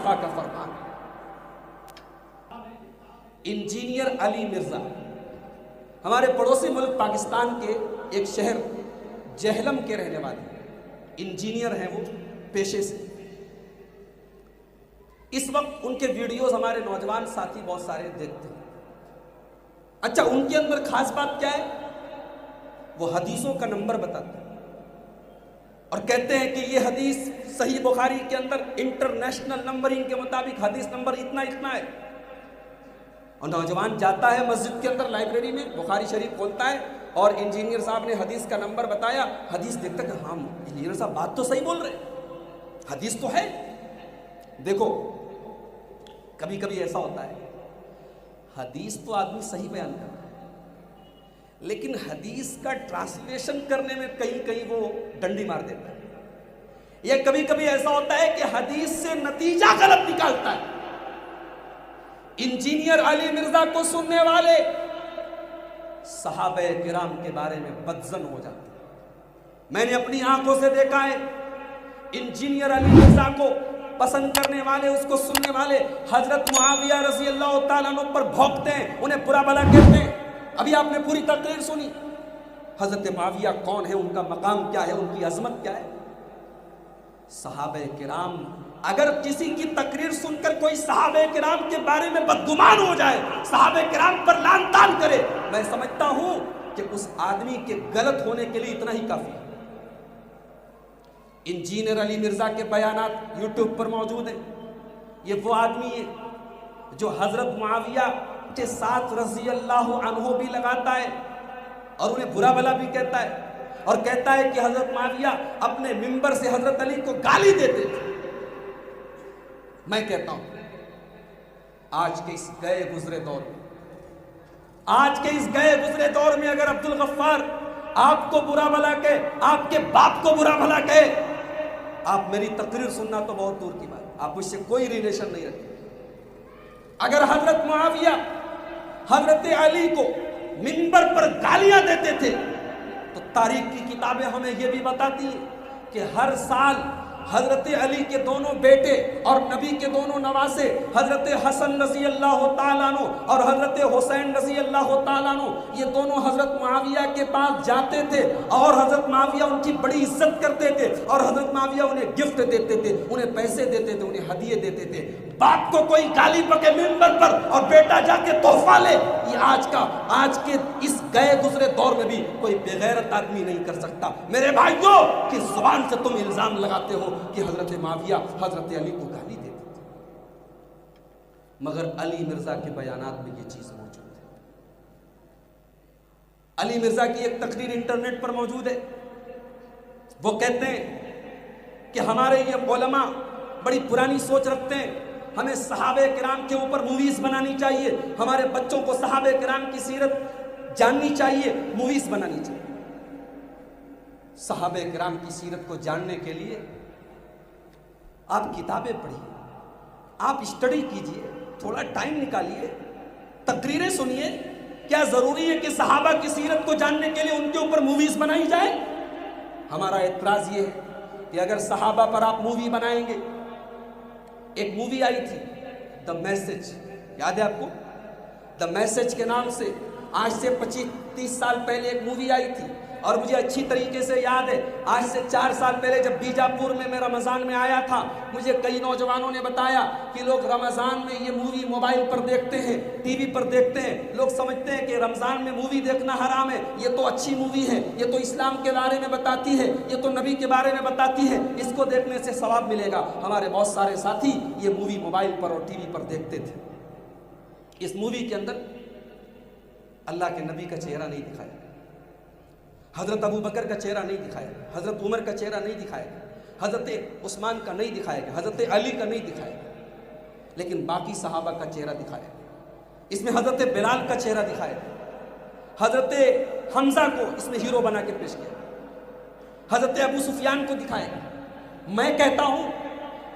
مصطفیٰ کا فرمان. انجینئر علی مرزا ہمارے پڑوسی ملک پاکستان کے ایک شہر جہلم کے رہنے والے انجینئر ہیں، وہ پیشے سے. اس وقت ان کے ویڈیوز ہمارے نوجوان ساتھی بہت سارے دیکھتے ہیں. اچھا، ان کے اندر خاص بات کیا ہے؟ وہ حدیثوں کا نمبر بتاتے ہیں اور کہتے ہیں کہ یہ حدیث صحیح بخاری کے اندر انٹرنیشنل نمبرنگ کے مطابق حدیث نمبر اتنا ہے. اور نوجوان جاتا ہے مسجد کے اندر لائبریری میں، بخاری شریف کھولتا ہے اور انجینئر صاحب نے حدیث کا نمبر بتایا، حدیث دیکھتا کہ ہاں انجینئر صاحب بات تو صحیح بول رہے ہیں، حدیث تو ہے. دیکھو کبھی کبھی ایسا ہوتا ہے، حدیث تو آدمی صحیح بیان کرتا ہے لیکن حدیث کا ٹرانسلیشن کرنے میں کہیں وہ ڈنڈی مار دیتا ہے. یا کبھی کبھی ایسا ہوتا ہے کہ حدیث سے نتیجہ غلط نکالتا ہے. انجینئر علی مرزا کو سننے والے صحابہ کرام کے بارے میں بدظن ہو جاتے ہیں. میں نے اپنی آنکھوں سے دیکھا ہے انجینئر علی مرزا کو پسند کرنے والے، اس کو سننے والے حضرت معاویہ رضی اللہ تعالیٰ عنہ پر بھونکتے ہیں، انہیں برا بھلا کہتے ہیں. ابھی آپ نے پوری تقریر سنی، حضرت معاویہ کون ہے، ان کا مقام کیا ہے، ان کی عظمت کیا ہے. صحابہ کرام، اگر کسی کی تقریر سن کر کوئی صحابہ کرام کے بارے میں بدگمان ہو جائے، صحابہ کرام پر لعن طعن کرے، میں سمجھتا ہوں کہ اس آدمی کے غلط ہونے کے لیے اتنا ہی کافی ہے. انجینئر علی مرزا کے بیانات یوٹیوب پر موجود ہیں. یہ وہ آدمی ہے جو حضرت معاویہ کے ساتھ رضی اللہ عنہ بھی لگاتا ہے اور انہیں برا بھلا بھی کہتا ہے اور کہتا ہے کہ حضرت معاویہ اپنے منبر سے حضرت علی کو گالی دیتے تھے. میں کہتا ہوں آج کے اس گئے گزرے دور میں اگر عبدالغفار آپ کو برا بھلا کہے، آپ کے باپ کو برا بھلا کہے، آپ میری تقریر سننا تو بہت دور کی بات، آپ مجھ سے کوئی ریلیشن نہیں رکھتے. اگر حضرت معاویہ حضرت علی کو منبر پر گالیاں دیتے تھے تو تاریخ کی کتابیں ہمیں یہ بھی بتاتی ہیں کہ ہر سال حضرت علی کے دونوں بیٹے اور نبی کے دونوں نواسے حضرت حسن رضی اللہ تعالیٰ عنہ اور حضرت حسین رضی اللہ تعالیٰ عنہ یہ دونوں حضرت معاویہ کے پاس جاتے تھے اور حضرت معاویہ ان کی بڑی عزت کرتے تھے اور حضرت معاویہ انہیں گفٹ دیتے تھے، انہیں پیسے دیتے تھے، انہیں ہدیے دیتے تھے. باپ کو کوئی گالی پکے منبر پر اور بیٹا جا کے تحفہ لے، یہ آج کے اس گئے گزرے دور میں بھی کوئی بغیرت آدمی نہیں کر سکتا. میرے بھائیوں، کس زبان سے تم الزام لگاتے ہو کہ حضرت معاویہ حضرت علی کو گالی دیتے تھے؟ مگر علی مرزا کے بیانات میں یہ چیز موجود ہے. علی مرزا کی ایک تقریر انٹرنیٹ پر موجود ہے. وہ کہتے ہیں کہ ہمارے یہ علماء بڑی پرانی سوچ رکھتے ہیں، ہمیں صحابہ کرام کے اوپر موویز بنانی چاہیے، ہمارے بچوں کو صحابہ کرام کی سیرت جاننی چاہیے، موویز بنانی چاہیے. صحابہ کرام کی سیرت کو جاننے کے لیے آپ کتابیں پڑھیے، آپ اسٹڈی کیجئے، تھوڑا ٹائم نکالیے، تقریریں سنیے. کیا ضروری ہے کہ صحابہ کی سیرت کو جاننے کے لیے ان کے اوپر موویز بنائی جائے؟ ہمارا اعتراض یہ ہے کہ اگر صحابہ پر آپ مووی بنائیں گے، ایک مووی آئی تھی دا میسج، یاد ہے آپ کو؟ دا میسج کے نام سے آج سے 25-30 سال پہلے ایک مووی آئی تھی اور مجھے اچھی طریقے سے یاد ہے، آج سے 4 سال پہلے جب بیجاپور میں میں رمضان میں آیا تھا، مجھے کئی نوجوانوں نے بتایا کہ لوگ رمضان میں یہ مووی موبائل پر دیکھتے ہیں، ٹی وی پر دیکھتے ہیں، لوگ سمجھتے ہیں کہ رمضان میں مووی دیکھنا حرام ہے، یہ تو اچھی مووی ہے، یہ تو اسلام کے بارے میں بتاتی ہے، یہ تو نبی کے بارے میں بتاتی ہے، اس کو دیکھنے سے ثواب ملے گا. ہمارے بہت سارے ساتھی یہ مووی موبائل پر اور ٹی وی پر دیکھتے تھے. اس مووی کے اندر اللہ کے نبی کا چہرہ نہیں دکھایا، حضرت ابو بکر کا چہرہ نہیں دکھایا، حضرت عمر کا چہرہ نہیں دکھایا، حضرت عثمان کا نہیں دکھایا گیا، حضرت علی کا نہیں دکھایا گیا، لیکن باقی صحابہ کا چہرہ دکھایا. اس میں حضرت بلال کا چہرہ دکھایا، حضرت حمزہ کو اس میں ہیرو بنا کے پیش کیا، حضرت ابو سفیان کو دکھایا. میں کہتا ہوں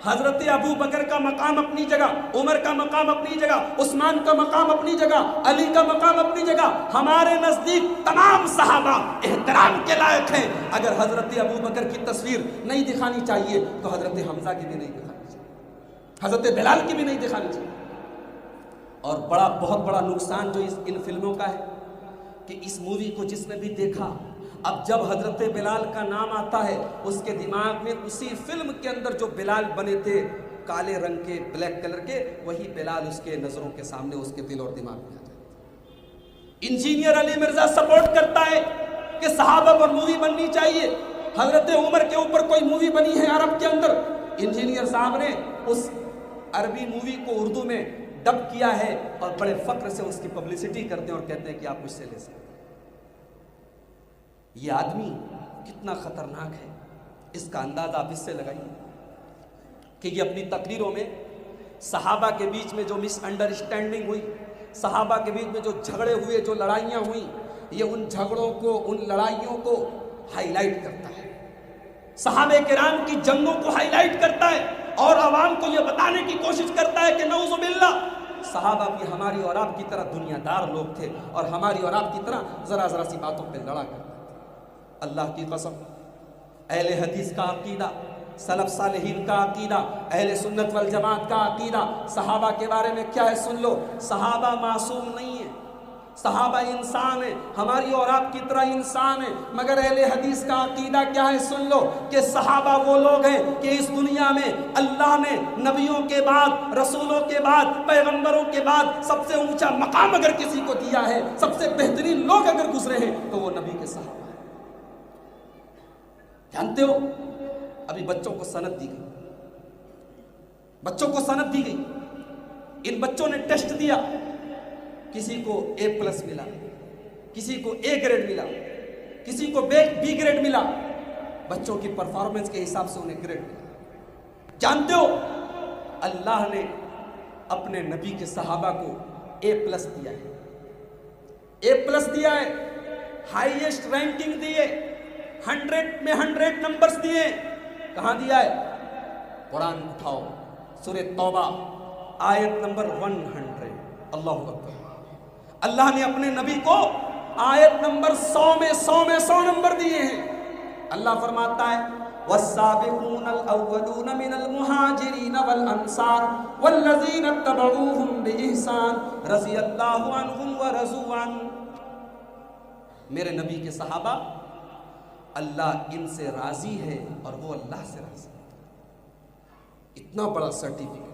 حضرت ابو بکر کا مقام اپنی جگہ، عمر کا مقام اپنی جگہ، عثمان کا مقام اپنی جگہ، علی کا مقام اپنی جگہ. ہمارے نزدیک تمام صحابہ احترام کے لائق ہیں. اگر حضرت ابو بکر کی تصویر نہیں دکھانی چاہیے تو حضرت حمزہ کی بھی نہیں دکھانی چاہیے. حضرت بلال کی بھی نہیں دکھانی چاہیے۔ اور بہت بڑا نقصان جو ان فلموں کا ہے کہ اس مووی کو جس نے بھی دیکھا، اب جب حضرت بلال کا نام آتا ہے اس کے دماغ میں اسی فلم کے اندر جو بلال بنے تھے کالے رنگ کے، بلیک کلر کے، وہی بلال اس کے نظروں کے سامنے اس کے دل اور دماغ میں آ جاتا ہے۔ انجینئر علی مرزا سپورٹ کرتا ہے کہ صحابہ پر مووی بننی چاہیے۔ حضرت عمر کے اوپر کوئی مووی بنی ہے عرب کے اندر، انجینئر صاحب نے اس عربی مووی کو اردو میں ڈب کیا ہے اور بڑے فخر سے اس کی پبلسٹی کرتے ہیں اور کہتے ہیں کہ آپ مجھ سے لے سکتے۔ یہ آدمی کتنا خطرناک ہے، اس کا اندازہ آپ اس سے لگائیے کہ یہ اپنی تقریروں میں صحابہ کے بیچ میں جو مس انڈرسٹینڈنگ ہوئی، صحابہ کے بیچ میں جو جھگڑے ہوئے، جو لڑائیاں ہوئیں، یہ ان جھگڑوں کو، ان لڑائیوں کو ہائی لائٹ کرتا ہے، صحابہ کرام کی جنگوں کو ہائی لائٹ کرتا ہے اور عوام کو یہ بتانے کی کوشش کرتا ہے کہ نعوذ باللہ صحابہ بھی ہماری اور آپ کی طرح دنیا دار لوگ تھے اور ہماری اور آپ کی طرح ذرا سی باتوں پہ لڑا کرتے تھے۔ اللہ کی قسم، اہل حدیث کا عقیدہ، سلف صالحین کا عقیدہ، اہل سنت والجماعت کا عقیدہ صحابہ کے بارے میں کیا ہے سن لو۔ صحابہ معصوم نہیں ہیں، صحابہ انسان ہیں، ہماری اور آپ کی طرح انسان ہیں، مگر اہل حدیث کا عقیدہ کیا ہے سن لو کہ صحابہ وہ لوگ ہیں کہ اس دنیا میں اللہ نے نبیوں کے بعد، رسولوں کے بعد، پیغمبروں کے بعد سب سے اونچا مقام اگر کسی کو دیا ہے، سب سے بہترین لوگ اگر گزرے ہیں تو وہ نبی کے صحابہ ہیں۔ جانتے ہو ابھی بچوں کو سند دی گئی، ان بچوں نے ٹیسٹ دیا، کسی کو A+ ملا، کسی کو A گریڈ ملا، کسی کو B گریڈ ملا، بچوں کی پرفارمنس کے حساب سے انہیں گریڈ ملا۔ جانتے ہو اللہ نے اپنے نبی کے صحابہ کو A+ دیا ہے، A+ دیا ہے، ہائیسٹ رینکنگ دیے، 100 میں 100 نمبرز دیے۔ کہاں دیا ہے؟ قرآن اٹھاؤ، سورہ توبہ آیت نمبر 100۔ اللہ اکبر، اللہ نے اپنے نبی کو آیت نمبر 100 میں 100 نمبر دیے ہیں۔ اللہ فرماتا ہے والسابقون الاولون من المہاجرین والانصار والذین اتبعوہم بإحسان رضی اللہ عنہم ورضوا عنہ۔ میرے نبی کے صحابہ، اللہ ان سے راضی ہے اور وہ اللہ سے راضی ہے۔ اتنا بڑا سرٹیفکیٹ،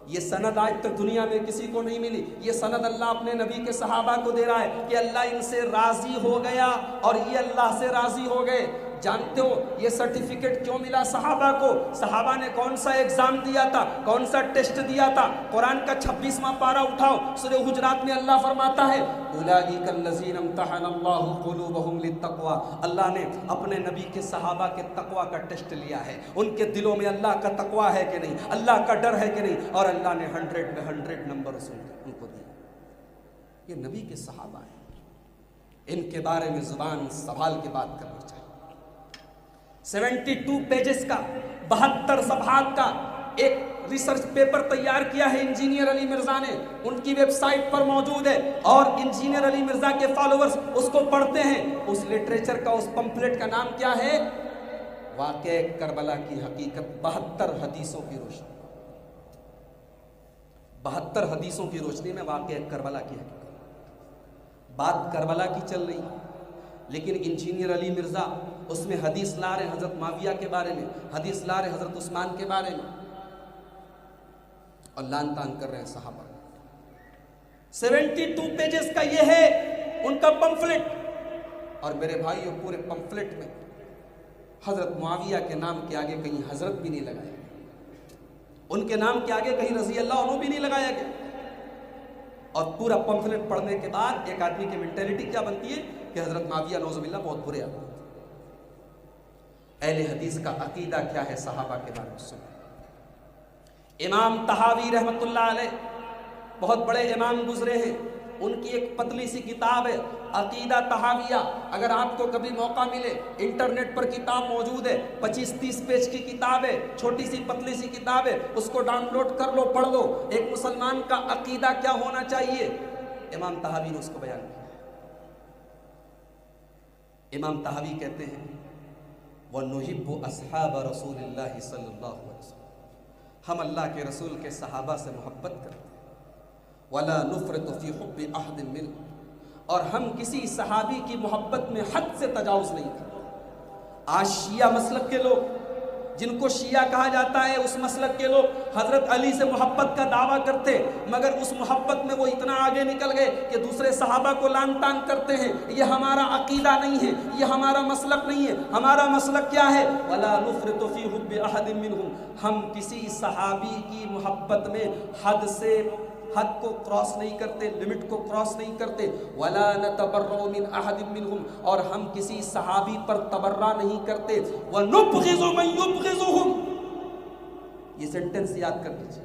یہ سند آج تک دنیا میں کسی کو نہیں ملی۔ یہ سند اللہ اپنے نبی کے صحابہ کو دے رہا ہے کہ اللہ ان سے راضی ہو گیا اور یہ اللہ سے راضی ہو گئے۔ جانتے ہو یہ سرٹیفکیٹ کیوں ملا صحابہ کو؟ صحابہ نے کون سا ایگزام دیا تھا، کون سا ٹیسٹ دیا تھا؟ قرآن کا 26واں پارہ اٹھاؤ، سورہ حجرات میں اللہ فرماتا ہے اولئک الذین امتحن اللہ قلوبہم للتقوی۔ اللہ نے اپنے نبی کے صحابہ کے تقوی کا ٹیسٹ لیا ہے، ان کے دلوں میں اللہ کا تقوی ہے کہ نہیں، اللہ کا ڈر ہے کہ نہیں، اور اللہ نے 100 میں 100 نمبر ان کو دیے۔ یہ نبی کے صحابہ ہیں، ان کے بارے میں زبان سنبھال کے بات کرنی چاہیے۔ 72 پیجز کا، 72 صفحات کا ایک ریسرچ پیپر تیار کیا ہے انجینئر علی مرزا نے، ان کی ویب سائٹ پر موجود ہے، اور انجینئر علی مرزا کے فالوورز اس کو پڑھتے ہیں۔ اس لٹریچر کا، اس پمفلٹ کا نام کیا ہے؟ واقعہ کربلا کی حقیقت، 72 حدیثوں کی روشنی، 72 حدیثوں کی روشنی میں واقعہ کربلا کی حقیقت۔ بات کربلا کی چل رہی، لیکن انجینئر علی مرزا اس میں حدیث لا رہے حضرت معاویہ کے بارے میں، حدیث لا رہے حضرت عثمان کے بارے میں، اور لان تان کر رہے ہیں صحابہ۔ 72 پیجز کا یہ ہے ان کا پمفلٹ، اور میرے بھائیوں پورے پمفلٹ میں حضرت معاویہ کے نام کے آگے کہیں حضرت بھی نہیں لگایا گیا، ان کے نام کے آگے کہیں رضی اللہ عنہ بھی نہیں لگایا گیا۔ اور پورا پمفلٹ پڑھنے کے بعد ایک آدمی کی مینٹیلٹی کیا بنتی ہے کہ حضرت معاویہ نعوذ باللہ بہت برے آدمی تھے۔ اہل حدیث کا عقیدہ کیا ہے صحابہ کے بارے میں سنیں۔ امام طحاوی رحمۃ اللہ علیہ بہت بڑے امام گزرے ہیں، ان کی ایک پتلی سی کتاب ہے عقیدہ طحاویہ۔ اگر آپ کو کبھی موقع ملے، انٹرنیٹ پر کتاب موجود ہے، 25-30 پیج کی کتاب ہے، چھوٹی سی پتلی سی کتاب ہے، اس کو ڈاؤن لوڈ کر لو، پڑھ لو، ایک مسلمان کا عقیدہ کیا ہونا چاہیے، امام طحاوی نے اس کو بیان کیا۔ امام طحاوی کہتے ہیں وَنُحِبُّ أَصْحَابَ رَسُولِ اللَّهِ صلی اللہ علیہ وسلم، ہم اللہ کے رسول کے صحابہ سے محبت کرتے ہیں، وَلَا نُفْرِطُ فِي حُبِّ أَحَدٍ مِّنْهُمْ، اور ہم کسی صحابی کی محبت میں حد سے تجاوز نہیں کرتے۔ آج شیعہ مسلک کے لوگ، جن کو شیعہ کہا جاتا ہے، اس مسلک کے لوگ حضرت علی سے محبت کا دعویٰ کرتے، مگر اس محبت میں وہ اتنا آگے نکل گئے کہ دوسرے صحابہ کو لان تان کرتے ہیں۔ یہ ہمارا عقیدہ نہیں ہے، یہ ہمارا مسلک نہیں ہے۔ ہمارا مسلک کیا ہے؟ وَلَا نُفْرِطُ فِي حُبِّ أَحَدٍ مِّنْهُمْ، ہم کسی صحابی کی محبت میں حد کو کراس نہیں کرتے، لمٹ کو کراس نہیں کرتے۔ وَلَا نَتَبَرَّأُ مِنْ أَحَدٍ مِّنْهُمْ، اور ہم کسی صحابی پر تبرہ نہیں کرتے۔ وَنُبْغِضُ مَن يُبْغِضُهُمْ، یہ سینٹنس یاد کر لیجیے۔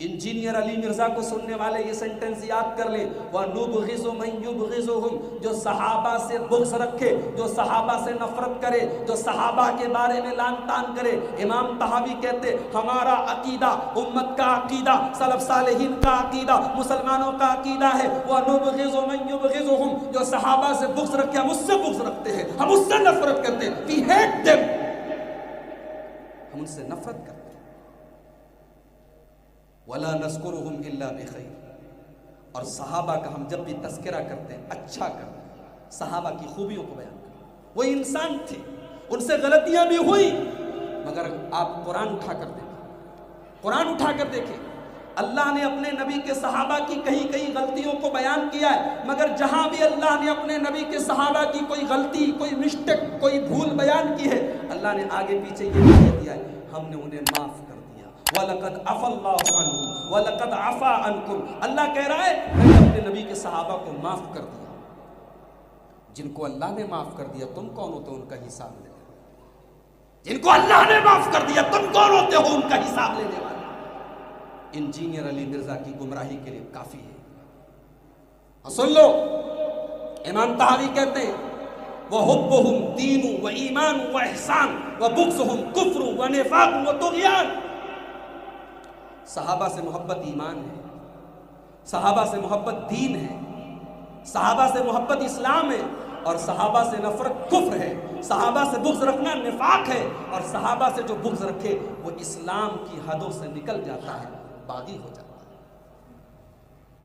انجینئر علی مرزا کو سننے والے یہ سینٹنس یاد کر لیں، وَنُبْغِضُ مَن يُبْغِضُهُمْ، جو صحابہ سے بغض رکھے، جو صحابہ سے نفرت کرے، جو صحابہ کے بارے میں لعن طعن کرے۔ امام طحاوی کہتے ہمارا عقیدہ، امت کا عقیدہ، سلف صالحین کا عقیدہ، مسلمانوں کا عقیدہ ہے وَنُبْغِضُ مَن يُبْغِضُهُمْ، جو صحابہ سے بغض رکھے، ہم اس سے بغض رکھتے ہیں، ہم اس سے نفرت کرتے ہیں۔ We hate them، ہم ان سے نفرت کرتے ہیں۔ وَلَا نَذْكُرُهُمْ إِلَّا بِخَيْرٍ، اور صحابہ کا ہم جب بھی تذکرہ کرتے ہیں اچھا کرتے ہیں، صحابہ کی خوبیوں کو بیان کرتے ہیں۔ وہ انسان تھے، ان سے غلطیاں بھی ہوئی، مگر آپ قرآن اٹھا کر دیکھیں، قرآن اٹھا کر دیکھیں، اللہ نے اپنے نبی کے صحابہ کی کئی کئی غلطیوں کو بیان کیا ہے، مگر جہاں بھی اللہ نے اپنے نبی کے صحابہ کی کوئی غلطی، کوئی مسٹیک، کوئی بھول بیان کی ہے، اللہ نے آگے پیچھے یہ کہہ دیا ہے ہم نے انہیں معاف کر دیا۔ وَلَقَدْ عَفَا اللَّهُ عَنْهُمْ وَلَقَدْ عَفَا عَنْكُمْ، اللہ کہہ رہا ہے میں نے اپنے نبی کے صحابہ کو معاف کر دیا۔ جن کو اللہ نے معاف کر دیا تم کون ہوتے ہو ان کا حساب لینے والے؟ جن کو اللہ نے معاف کر دیا تم کون ہوتے ہو ان کا حساب لینے والے؟ انجینئر علی مرزا کی گمراہی کے لیے کافی ہے۔ اور سن لو، امام طحاوی کہتے ہیں وَحُبُّهُمْ دِينٌ وَإِيمَانٌ وَإِحْسَانٌ وَبُغْضُهُمْ كُفْرٌ وَنِفَاقٌ وَطُغْيَانٌ، صحابہ سے محبت ایمان ہے، صحابہ سے محبت دین ہے، صحابہ سے محبت اسلام ہے، اور صحابہ سے نفرت کفر ہے، صحابہ سے بغض رکھنا نفاق ہے، اور صحابہ سے جو بغض رکھے وہ اسلام کی حدوں سے نکل جاتا ہے، باغی ہو جاتا ہے۔